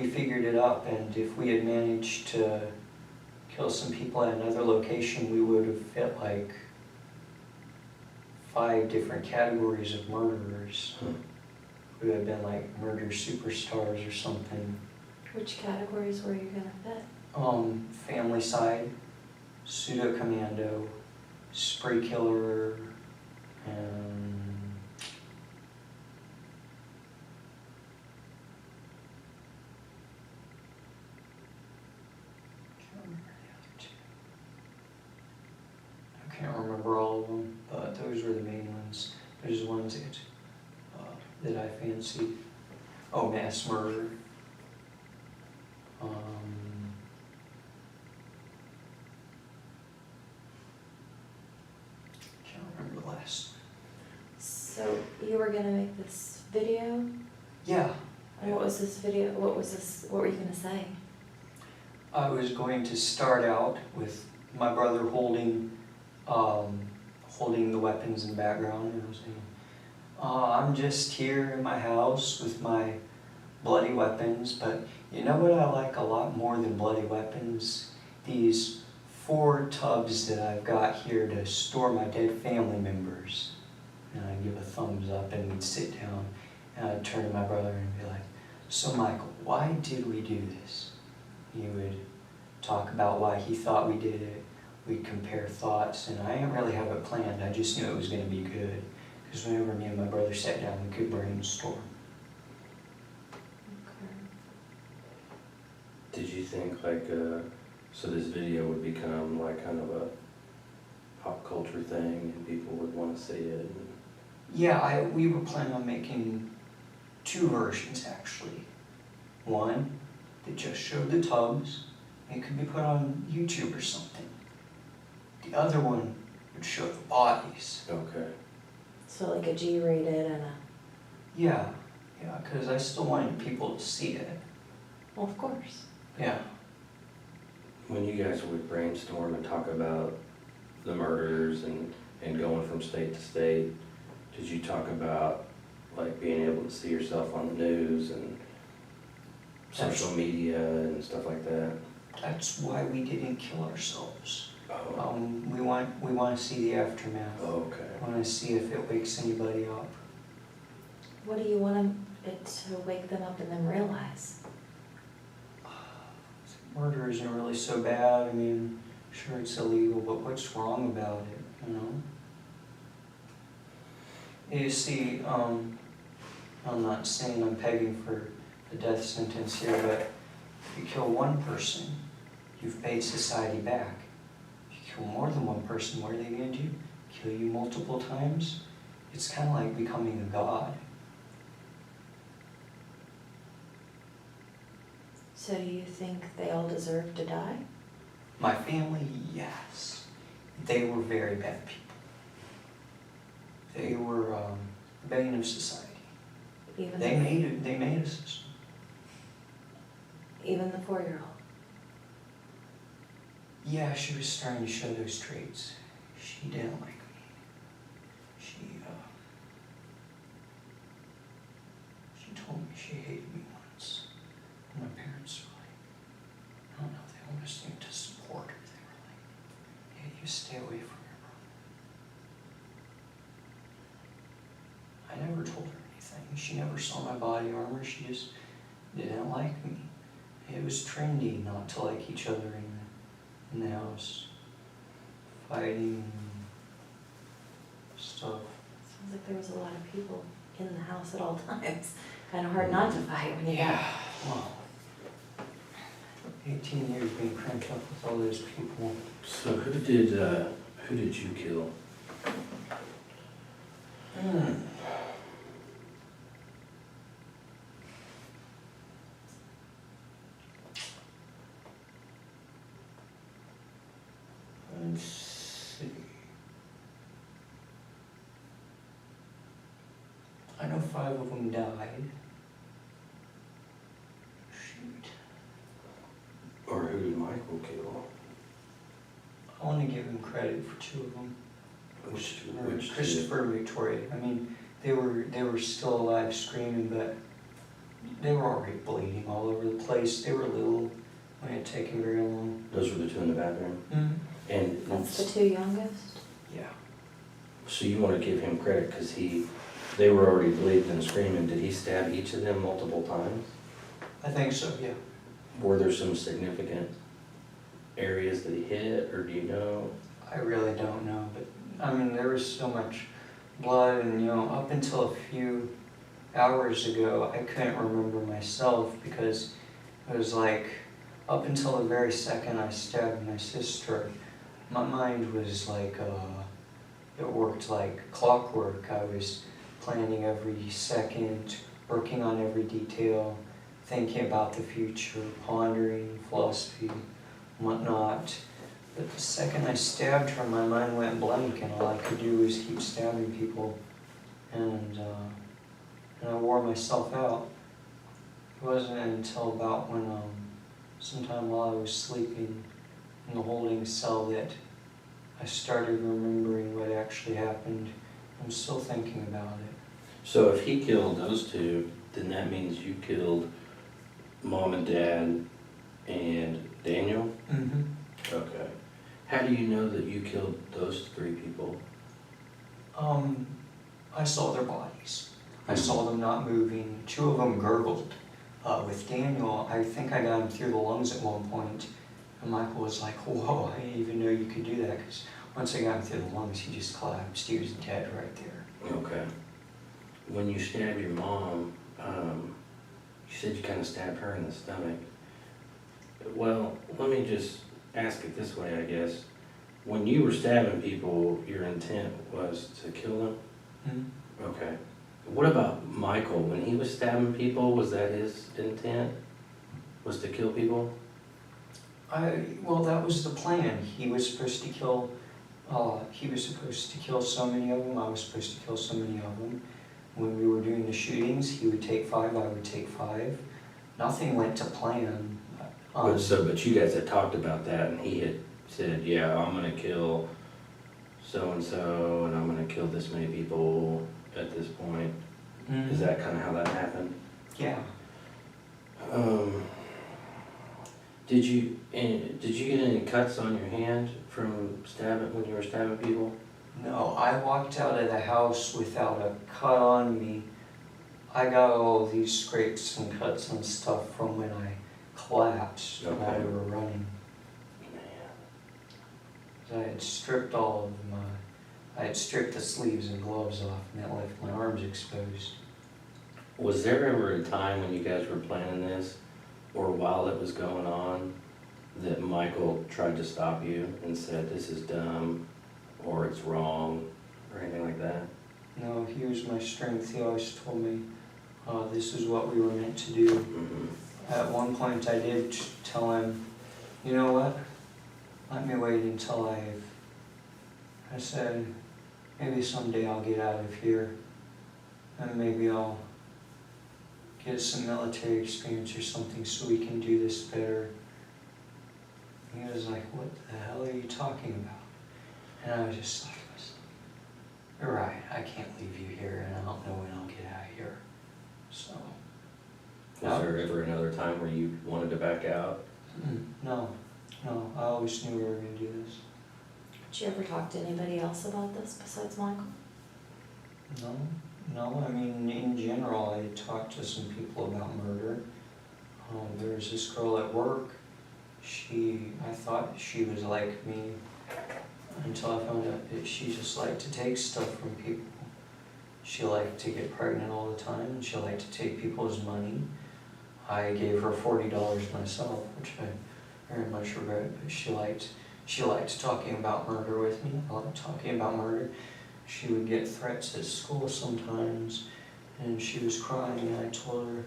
figured it up, and if we had managed to kill some people at another location, we would have fit like 5 different categories of murderers. We would have been like murder superstars or something. Which categories were you gonna fit? Family side, pseudo commando, spree killer, and I can't remember all of them, but those were the main ones. There's the ones that I fancied. Oh, mass murder. Can't remember the last. So you were gonna make this video? Yeah. And what was this video? What were you gonna say? I was going to start out with my brother holding the weapons in the background, and I was saying, I'm just here in my house with my bloody weapons, but you know what I like a lot more than bloody weapons? These 4 tubs that I've got here to store my dead family members. And I'd give a thumbs up, and we'd sit down, and I'd turn to my brother and be like, so Michael, why did we do this? He would talk about why he thought we did it. We'd compare thoughts, and I didn't really have it planned. I just knew it was going to be good. Because whenever me and my brother sat down, we could brainstorm. Okay. Did you think so this video would become like kind of a pop culture thing and people would want to see it? Yeah, we were planning on making 2 versions actually. One that just showed the tubs. It could be put on YouTube or something. The other one would show the bodies. Okay. So like a G-rated and a, Yeah, because I still wanted people to see it. well, of course. Yeah. When you guys would brainstorm and talk about the murders and going from state to state, did you talk about like being able to see yourself on the news and social media and stuff like that? That's why we didn't kill ourselves. Oh, We want to see the aftermath. okay. We want to see if it wakes anybody up. What do you want it to wake them up and then realize? Murder isn't really so bad. I mean, sure it's illegal, but what's wrong about it, you know? You see, I'm not saying I'm pegging for the death sentence here, but if you kill one person, you've paid society back. If you kill more than one person, what are they going to do? Kill you multiple times? It's kind of like becoming a god. So do you think they all deserve to die? My family, yes. They were very bad people. They were the bane of society. Even They made a system. even the 4-year-old? Yeah, she was starting to show those traits. She didn't like me. She told me she hated me once. And my parents were like, I don't know, they almost seemed to support her. They were like, yeah, you stay away from your brother. I never told her anything. She never saw my body armor. She just didn't like me. It was trendy not to like each other in the house. Fighting and stuff. Sounds like there was a lot of people in the house at all times. Kind of hard not to fight when you got. Well, 18 years being cranked up with all those people. So who did you kill? Let's see. I know 5 of them died. Shoot. Or who did Michael kill? I want to give him credit for 2 of them. Which Christopher and Victoria. I mean, they were still alive screaming, but they were already bleeding all over the place. They were little. It had taken very long. Those were the 2 in the bathroom? Mm-hmm. And That's the 2 youngest? Yeah. so you want to give him credit because they were already bleeding and screaming. Did he stab each of them multiple times? I think so, yeah. Were there some significant areas that he hit, or do you know? I really don't know, but I mean, there was so much blood, and you know, up until a few hours ago, I couldn't remember myself because it was like, up until the very second I stabbed my sister, my mind was like, it worked like clockwork. I was planning every second, working on every detail, thinking about the future, pondering philosophy, whatnot. But the second I stabbed her, my mind went blank, and all I could do was keep stabbing people, and I wore myself out. It wasn't until about when, sometime while I was sleeping in the holding cell, that I started remembering what actually happened. I'm still thinking about it. So if he killed those 2, then that means you killed Mom and Dad and Daniel? Mm-hmm. Okay. How do you know that you killed those 3 people? I saw their bodies. I saw them not moving. 2 of them gurgled. With Daniel, I think I got him through the lungs at one point, and Michael was like, whoa, I didn't even know you could do that, because once I got him through the lungs, he just collapsed. He was dead right there. Okay. When you stabbed your mom, you said you kind of stabbed her in the stomach. Well, let me just ask it this way, I guess. When you were stabbing people, your intent was to kill them? Mm-hmm. Okay. What about Michael? When he was stabbing people, was that his intent? Was to kill people? Well, that was the plan. He was supposed to kill he was supposed to kill so many of them, I was supposed to kill so many of them. When we were doing the shootings, he would take 5, I would take 5. Nothing went to plan. But you guys had talked about that, and he had said, yeah, I'm gonna kill so-and-so, and I'm gonna kill this many people at this point. Is that kind of how that happened? Yeah. Did you get any cuts on your hand from stabbing, when you were stabbing people? No, I walked out of the house without a cut on me. I got all of these scrapes and cuts and stuff from when I collapsed while we were running. I had stripped I had stripped the sleeves and gloves off, and that left my arms exposed. Was there ever a time when you guys were planning this, or while it was going on, that Michael tried to stop you and said, this is dumb, or it's wrong, or anything like that? No, he was my strength. He always told me this is what we were meant to do. Mm-hmm. At one point I did tell him, you know what, let me wait until I said, maybe someday I'll get out of here, and maybe I'll get some military experience or something so we can do this better. And he was like, what the hell are you talking about? And I was just like, you're right, I can't leave you here, and I don't know when I'll get out of here. So. Was there ever another time where you wanted to back out? No, I always knew we were going to do this. Did you ever talk to anybody else about this besides Michael? No, I mean, in general, I talked to some people about murder. There was this girl at work, I thought she was like me, until I found out that she just liked to take stuff from people. She liked to get pregnant all the time, and she liked to take people's money. I gave her $40 myself, which I very much regret, but she liked talking about murder with me. I liked talking about murder. She would get threats at school sometimes, and she was crying, and I told her,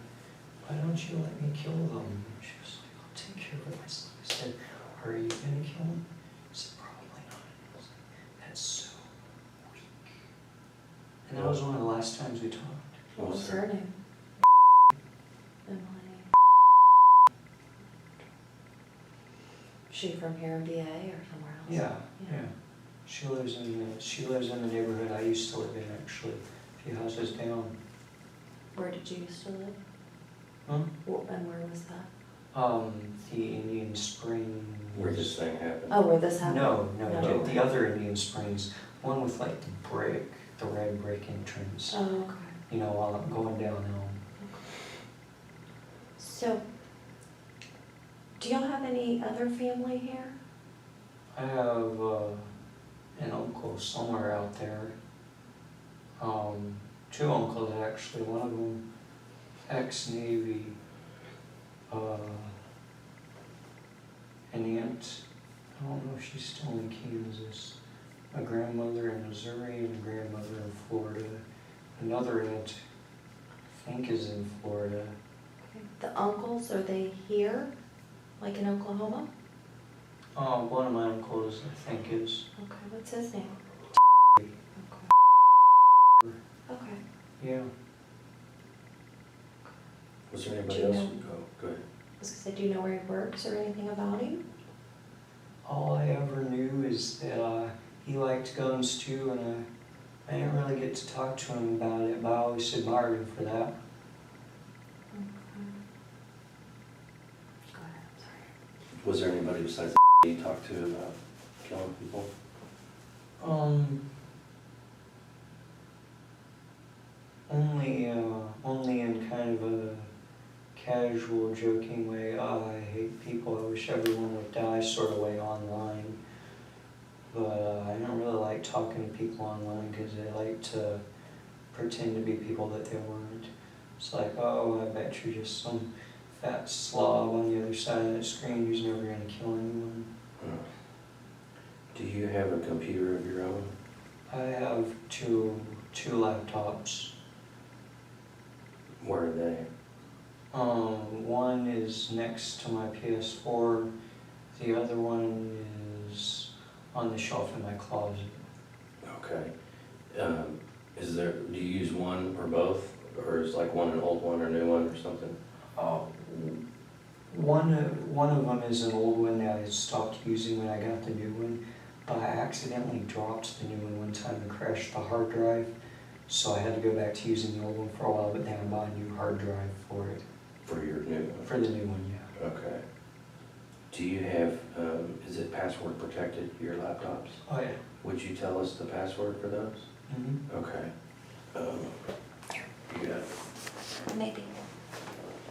why don't you let me kill them? And she was like, I'll take care of it myself. I said, are you going to kill them? She said, probably not. I was like, that's so weak. And that was one of the last times we talked. What was her name? Emily. She from here in VA or somewhere else? Yeah. She lives in the neighborhood I used to live in, actually, a few houses down. Where did you used to live? Huh? And where was that? The Indian Springs. Where this thing happened? Oh, where this happened? No, the other Indian Springs, one with like the red brick entrance. Oh, okay. You know, while I'm going downhill. So, do y'all have any other family here? I have an uncle somewhere out there. 2 uncles actually. One of them ex-Navy. An aunt, I don't know if she's still in Kansas. A grandmother in Missouri and a grandmother in Florida. Another aunt, I think, is in Florida. The uncles, are they here? Like in Oklahoma? One of my uncles, I think, is. Okay, what's his name? Okay. Okay. Yeah. Was there anybody Do you else? know- Go ahead. I was gonna say, do you know where he works or anything about him? All I ever knew is that he liked guns too, and I didn't really get to talk to him about it, but I always admired him for that. Okay. Go ahead, I'm sorry. Was there anybody besides you talked to about killing people? Only in kind of a casual, joking way. Oh, I hate people, I wish everyone would die sort of way online. But I don't really like talking to people online because they like to pretend to be people that they weren't. It's like, oh, I bet you're just some fat slob on the other side of that screen who's never going to kill anyone. Do you have a computer of your own? I have two laptops. Where are they? One is next to my PS4. The other one is on the shelf in my closet. Okay. Do you use one or both, or is like one an old one or a new one or something? One of them is an old one that I stopped using when I got the new one, but I accidentally dropped the new one time and crashed the hard drive, so I had to go back to using the old one for a while, but then I bought a new hard drive for it. For your new one? For the new one, yeah. Okay. Do you have, is it password protected, your laptops? Oh, yeah. Would you tell us the password for those? Mm-hmm. Okay. You got it. Maybe.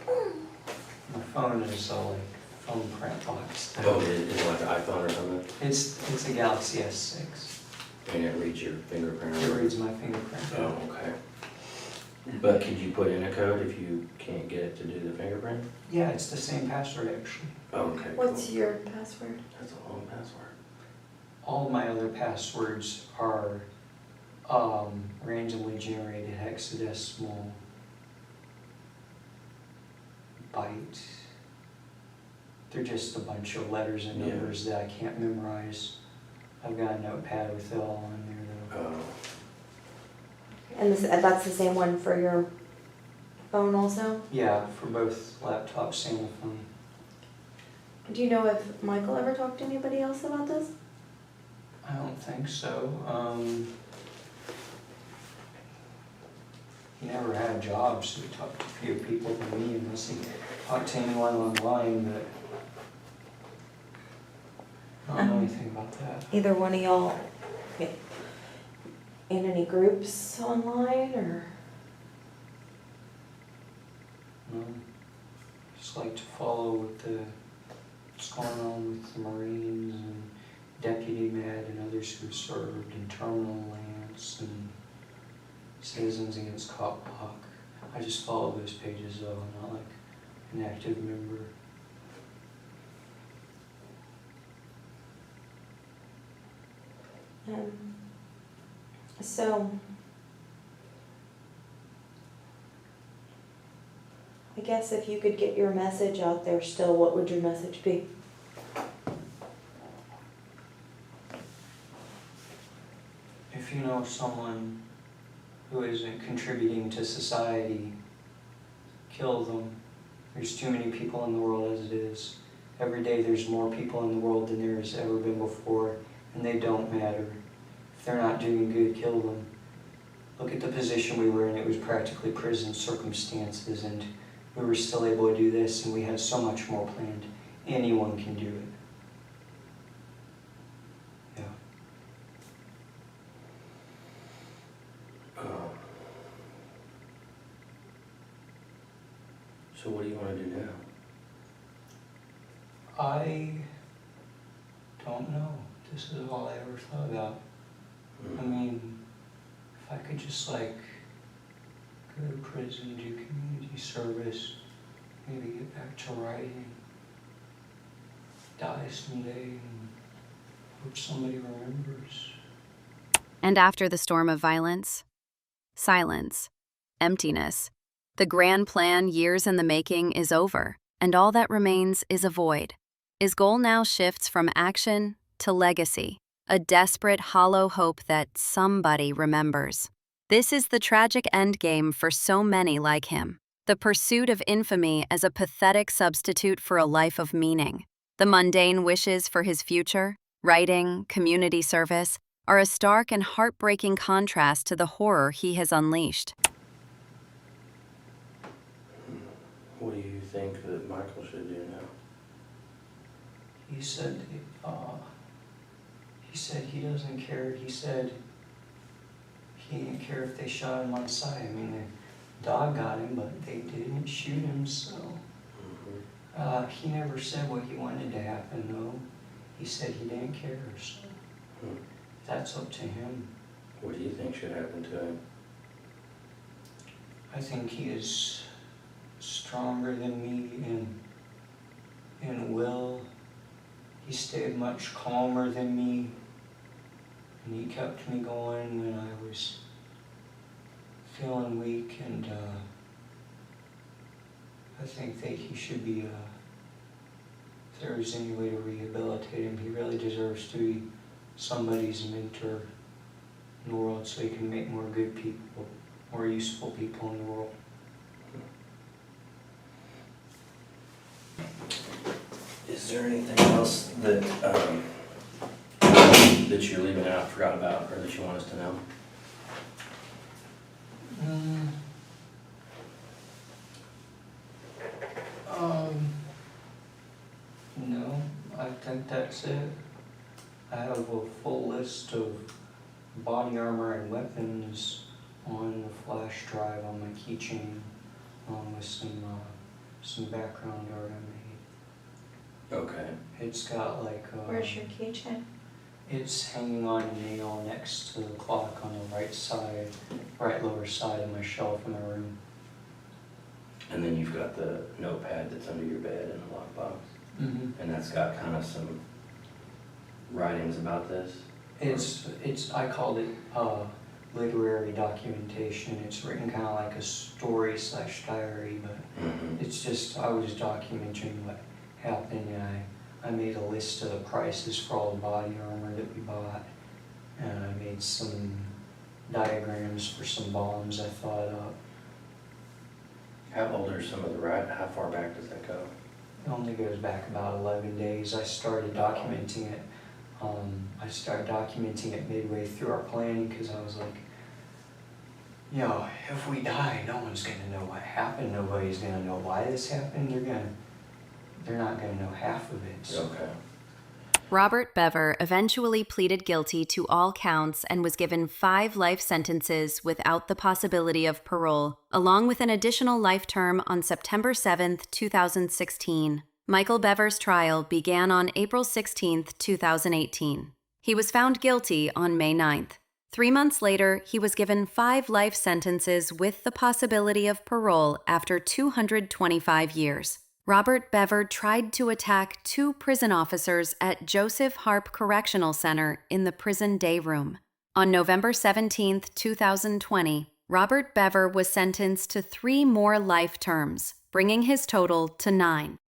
My phone is like phone print box. Oh, is it like an iPhone or something? It's a Galaxy S6. And it reads your fingerprint? It reads my fingerprint. Oh, okay. But could you put in a code if you can't get it to do the fingerprint? Yeah, it's the same password actually. Oh, okay, What's cool. your password? That's a long password. All of my other passwords are randomly generated hexadecimal byte. They're just a bunch of letters and numbers that I can't memorize. I've got a notepad with it all on there though. Oh, And that's the same one for your phone also? Yeah, for both laptops and the phone. Do you know if Michael ever talked to anybody else about this? I don't think so. He never had a job, so he talked to fewer people than me unless he talked to anyone online, but I don't know anything about that. Either one of y'all get in any groups online or? No. Just like to follow what's going on with the Marines and Deputy Med and others who served in Terminal Lance and Citizens Against Cop Block. I just follow those pages though, I'm not like an active member. So, I guess if you could get your message out there still, what would your message be? If you know someone who isn't contributing to society, kill them. There's too many people in the world as it is. Every day there's more people in the world than there has ever been before, and they don't matter. If they're not doing good, kill them. Look at the position we were in. It was practically prison circumstances, and we were still able to do this, and we had so much more planned. Anyone can do it. Yeah. So what do you want to do now? I don't know. This is all I ever thought about. I mean, if I could just like go to prison, do community service, maybe get back to writing, die someday, and hope somebody remembers. And after the storm of violence, silence, emptiness. The grand plan, years in the making, is over, and all that remains is a void. His goal now shifts from action to legacy, a desperate, hollow hope that somebody remembers. This is the tragic endgame for so many like him, the pursuit of infamy as a pathetic substitute for a life of meaning. The mundane wishes for his future, writing, community service, are a stark and heartbreaking contrast to the horror he has unleashed. What do you think that Michael should do now? He said he doesn't care. He said he didn't care if they shot him on sight. I mean, the dog got him, but they didn't shoot him, so. He never said what he wanted to happen, though. He said he didn't care, so that's up to him. What do you think should happen to him? I think he is stronger than me in will. He stayed much calmer than me, and he kept me going when I was feeling weak, and I think that he should be, if there was any way to rehabilitate him, he really deserves to be somebody's mentor in the world so he can make more good people, more useful people in the world. Is there anything else that, that you're leaving out, forgot about, or that you want us to know? No, I think that's it. I have a full list of body armor and weapons on the flash drive on my keychain, with some background art I made. Okay. It's got like Where's your keychain? it's hanging on a nail next to the clock on the right lower side of my shelf in my room. And then you've got the notepad that's under your bed in the lockbox. Mm-hmm. And that's got kind of some writings about this? I called it literary documentation. It's written kind of like a story / diary, but it's just, I was documenting what happened, and I made a list of the prices for all the body armor that we bought, and I made some diagrams for some bombs I thought up. How old are some of the how far back does that go? It only goes back about 11 days. I started documenting it. I started documenting it midway through our planning because I was like, you know, if we die, no one's gonna know what happened. Nobody's gonna know why this happened. They're not gonna know half of it. So. Okay. Robert Bever eventually pleaded guilty to all counts and was given 5 life sentences without the possibility of parole, along with an additional life term on September 7, 2016. Michael Bever's trial began on April 16, 2018. He was found guilty on May 9th. 3 months later, he was given 5 life sentences with the possibility of parole after 225 years. Robert Bever tried to attack 2 prison officers at Joseph Harp Correctional Center in the prison day room. On November 17, 2020, Robert Bever was sentenced to 3 more life terms, bringing his total to 9.